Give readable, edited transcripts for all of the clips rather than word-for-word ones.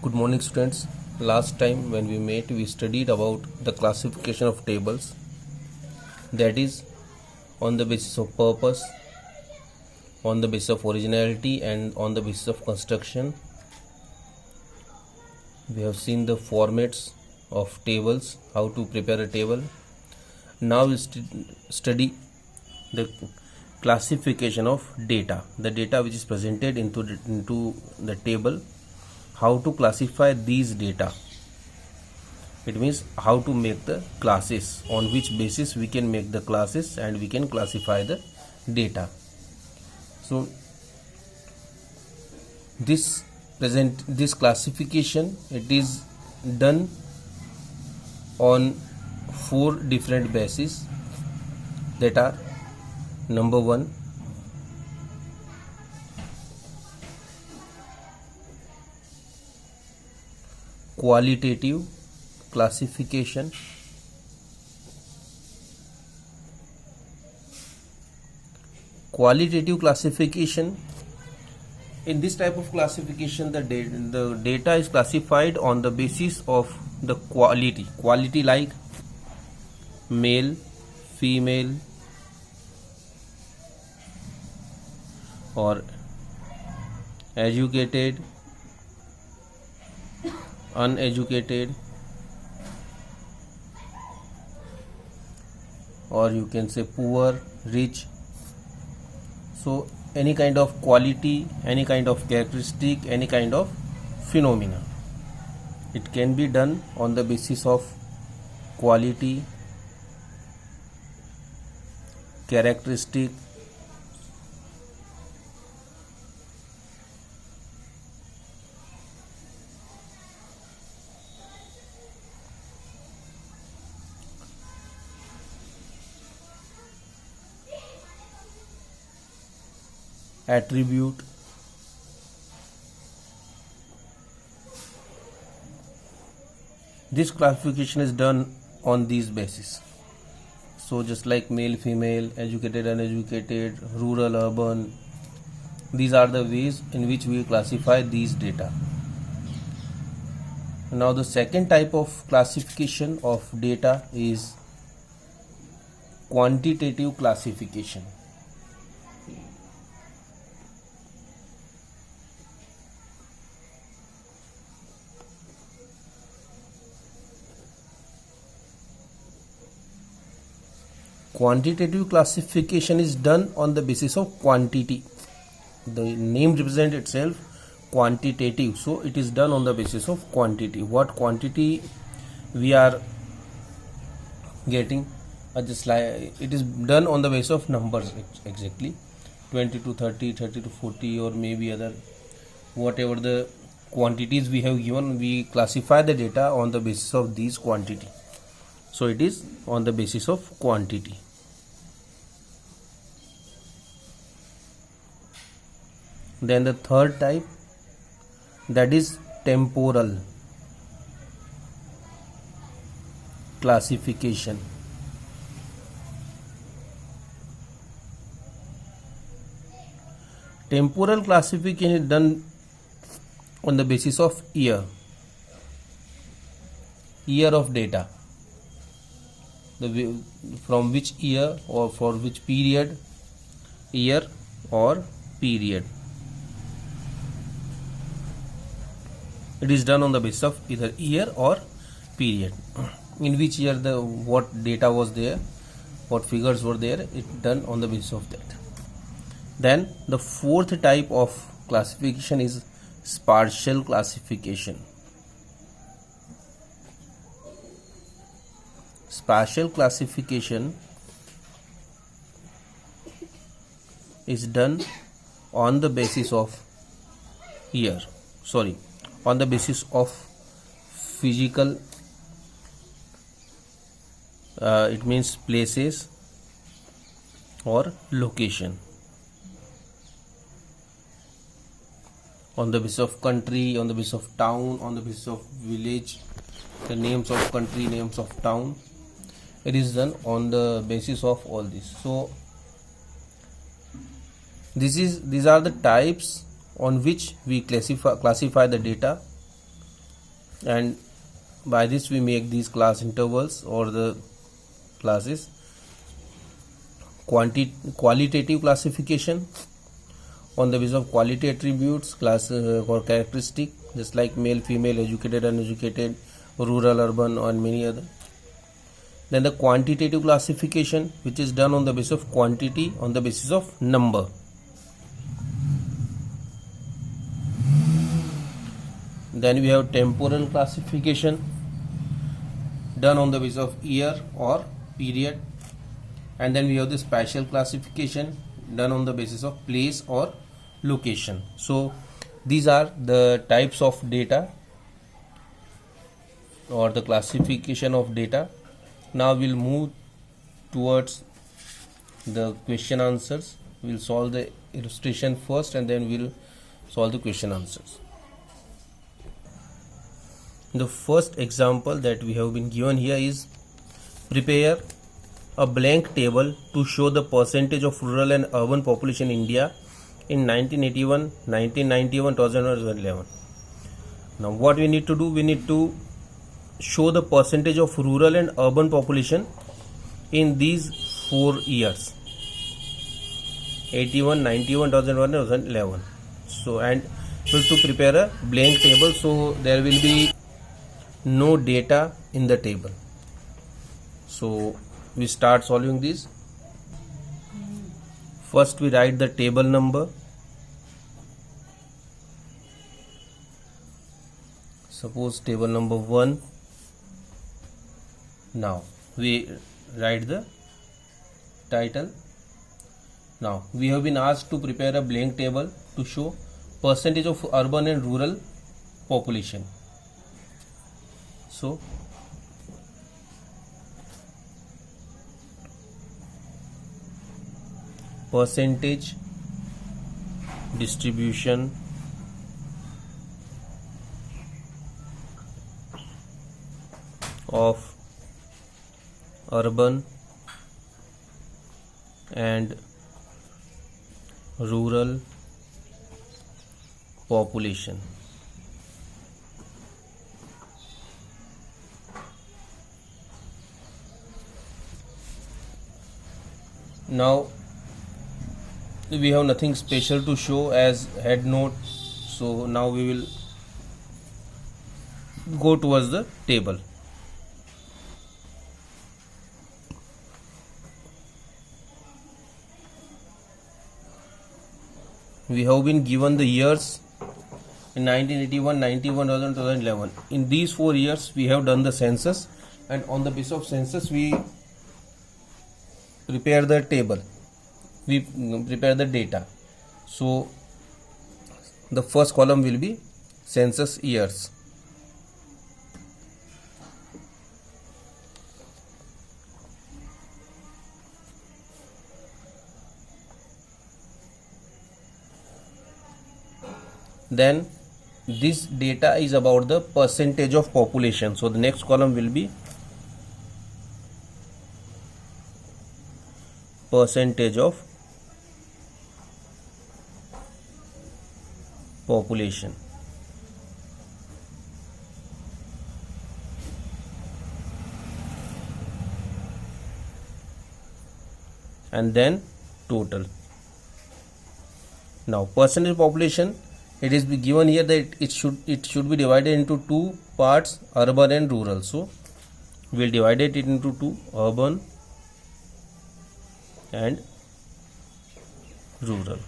Good morning, students. Last time when we met, we studied about the classification of tables, that is on the basis of purpose, on the basis of originality, and on the basis of construction. We have seen the formats of tables, how to prepare a table. Now we study the classification of data, the data which is presented into the table, how to classify these data. It means how to make the classes, on which basis we can make the classes and we can classify the data. So this classification, it is done on 4 different bases, that are: number 1, qualitative classification. Qualitative classification, in this type of classification, the data is classified on the basis of the quality like male, female, or educated, uneducated, or you can say poor, rich. So any kind of quality, any kind of characteristic, any kind of phenomena, it can be done on the basis of quality, characteristic, attribute, this classification is done on these bases. So just like male, female, educated, uneducated, rural, urban, these are the ways in which we classify these data. Now the second type of classification of data is quantitative classification. Quantitative classification is done on the basis of quantity. The name represents itself, quantitative, so it is done on the basis of quantity. What quantity we are getting, just like it is done on the basis of numbers, exactly 20 to 30, 30 to 40, or maybe other, whatever the quantities we have given, we classify the data on the basis of these quantity. So it is on the basis of quantity. Then the third type, that is temporal classification. Temporal classification is done on the basis of year of data. From which year or for which period, year or period. It is done on the basis of either year or period. In which year what data was there, what figures were there, it done on the basis of that. Then the fourth type of classification is spatial classification. Spatial classification is done on the basis of on the basis of physical, it means places or location. On the basis of country, on the basis of town, on the basis of village, the names of country, names of town, it is done on the basis of all this. So these are the types on which we classify the data and by this we make these class intervals or the classes. Qualitative classification on the basis of quality attributes, class or characteristic, just like male, female, educated, uneducated, rural, urban, and many other. Then the quantitative classification, which is done on the basis of quantity, on the basis of number. Then we have temporal classification, done on the basis of year or period. And then we have the spatial classification, done on the basis of place or location. So these are the types of data or the classification of data. Now we'll move towards the question answers. We'll solve the illustration first and then we'll solve the question answers. The first example that we have been given here is prepare a blank table to show the percentage of rural and urban population in India in 1981, 1991, 2011. Now what we need to do, we need to show the percentage of rural and urban population in these 4 years, 81, 91, 2001, 2011. So, and we have to prepare a blank table, so there will be no data in the table. So we start solving this. First we write the table number. Suppose table number 1. Now we write the title. Now we have been asked to prepare a blank table to show percentage of urban and rural population. So percentage distribution of urban and rural population. Now we have nothing special to show as head note, so now we will go towards the table. We have been given the years in 1981, 91, 2011. In these 4 years we have done the census, and on the basis of census we prepare the table, we prepare the data. So the first column will be census years. Then this data is about the percentage of population, so the next column will be percentage of population. And then total. Now percentage population, it is given here that it should be divided into 2 parts, urban and rural. So we will divide it into 2, urban and rural.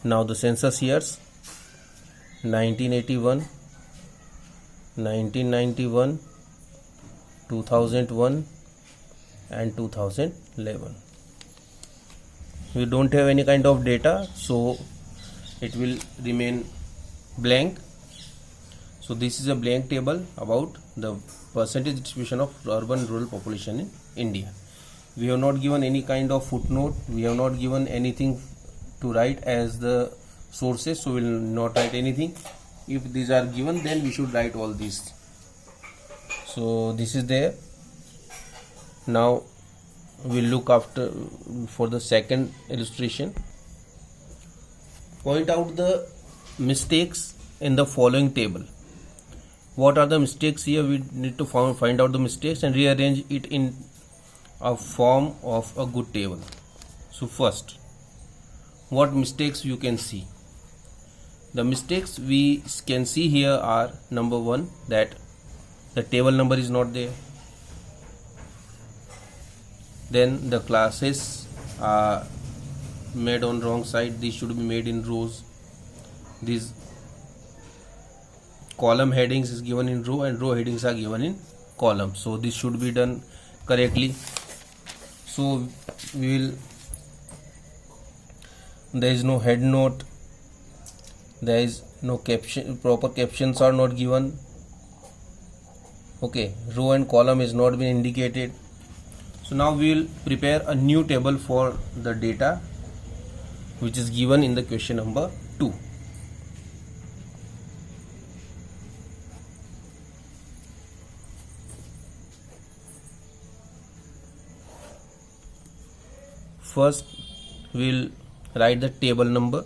Now the census years 1981, 1991, 2001 and 2011. We don't have any kind of data, so it will remain blank. So this is a blank table about the percentage distribution of urban rural population in India. We have not given any kind of footnote, we have not given anything to write as the sources, so we will not write anything. If these are given, then we should write all these. So this is there. Now we'll look after for the second illustration. point out the mistakes in the following table. What are the mistakes here? We need to find out the mistakes and rearrange it in a form of a good table. So first, what mistakes you can see? The mistakes we can see here are: number one, that the table number is not there. Then the classes are made on wrong side. These should be made in rows. These column headings is given in row and row headings are given in column. So this should be done correctly. So there is no head note, there is no caption, proper captions are not given. Okay, row and column is not been indicated. So now we will prepare a new table for the data which is given in the question number 2. First we will write the table number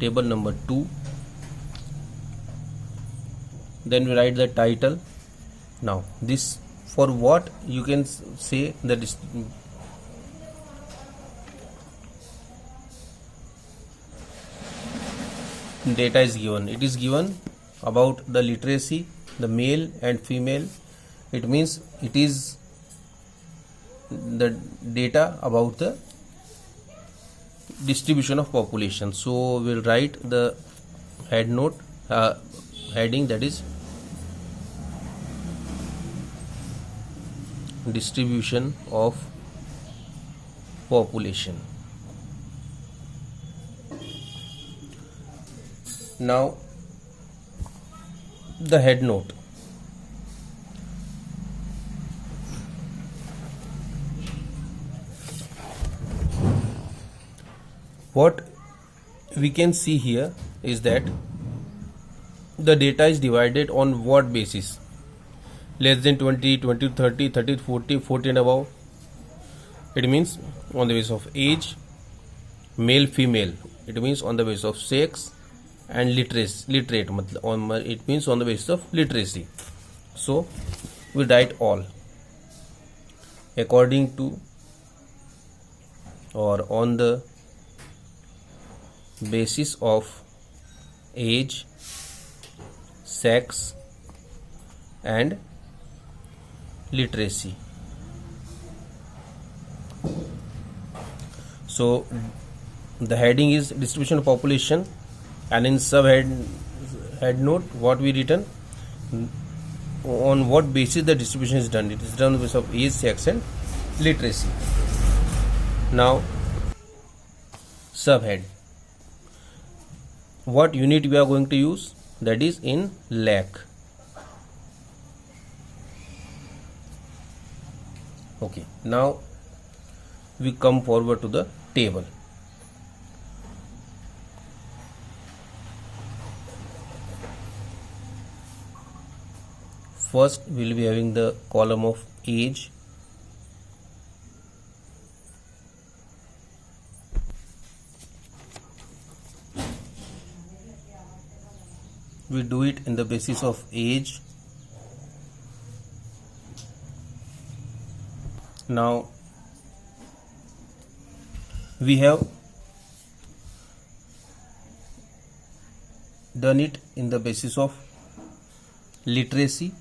2. Then we write the title. Now this, for what you can say that data is given. It is given about the literacy, the male and female. It means it is the data about the distribution of population. So we'll write the heading, that is distribution of population. Now the head note. What we can see here is that the data is divided on what basis? Less than 20, 20 to 30, 30 to 40, 40 and above. It means on the basis of age, male, female. It means on the basis of sex and literate. It means on the basis of literacy. So we write all according to or on the basis of age, sex and literacy. So the heading is distribution of population, and in head note what we written, on what basis the distribution is done. It is done on the basis of age, sex and literacy. Now subhead, what unit we are going to use? That is in lakh. Okay, now we come forward to the table. First we will be having the column of age. We do it in the basis of age. Now we have done it in the basis of literacy.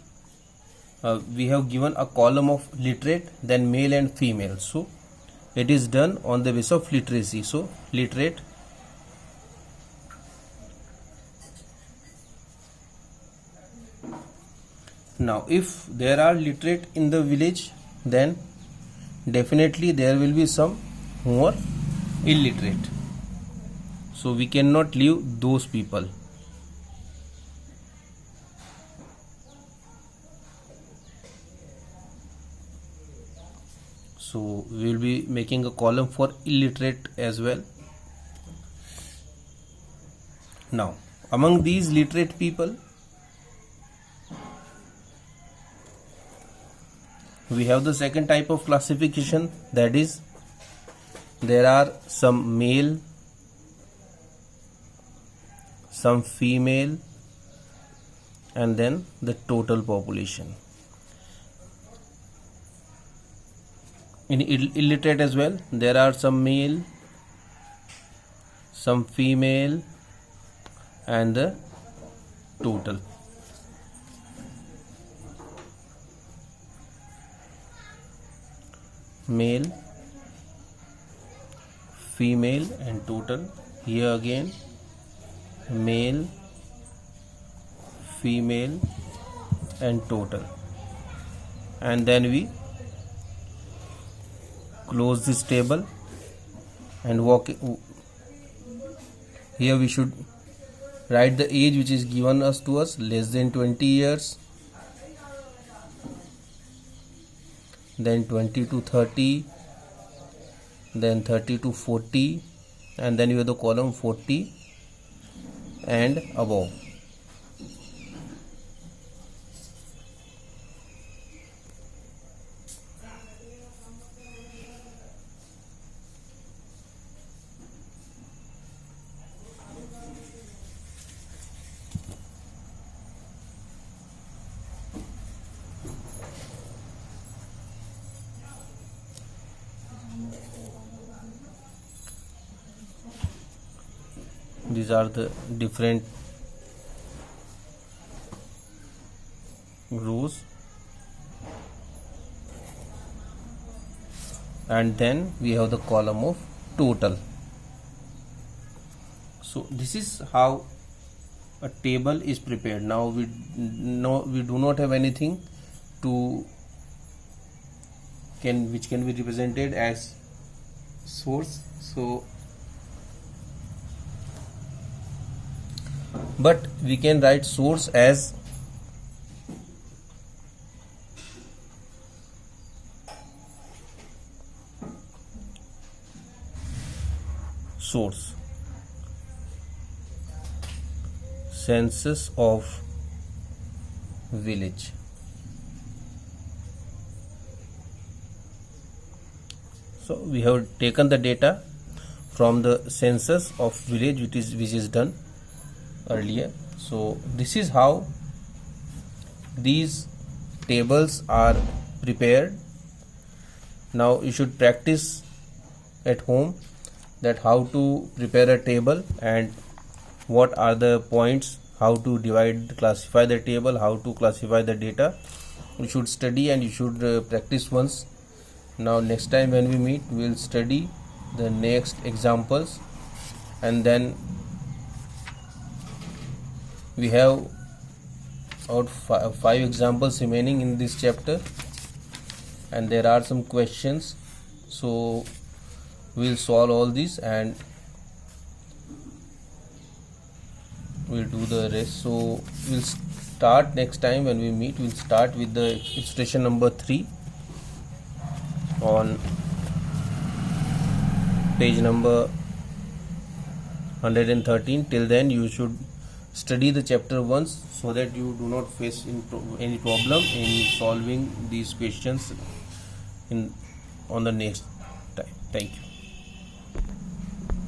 We have given a column of literate, then male and female. So it is done on the basis of literacy. So literate. Now if there are literate in the village, then definitely there will be some who are illiterate. So we cannot leave those people. So we will be making a column for illiterate as well. Now among these literate people, we have the second type of classification, that is there are some male, some female, and then the total population. In illiterate as well, there are some male, some female, and the total. Male, female, and total. Here again, male, female, and total. And then we close this table and walk. Here we should write the age which is given to us, less than 20 years, then 20 to 30, then 30 to 40, and then you have the column 40 and above. These are the different rows, and then we have the column of total. So this is how a table is prepared. Now we do not have anything to which can be represented as source. So but we can write source as source, census of village. So we have taken the data from the census of village which is done earlier. So this is how these tables are prepared. Now you should practice at home that how to prepare a table and what are the points, how to classify the table, how to classify the data. You should study and you should practice once. Now next time when we meet, we will study the next examples, and then we have about 5 examples remaining in this chapter, and there are some questions. So we'll solve all these and we'll do the rest. So we'll start next time when we meet. We'll start with the illustration number 3 on page number 113. Till then you should study the chapter once so that you do not face any problem in solving these questions on the next time. Thank you.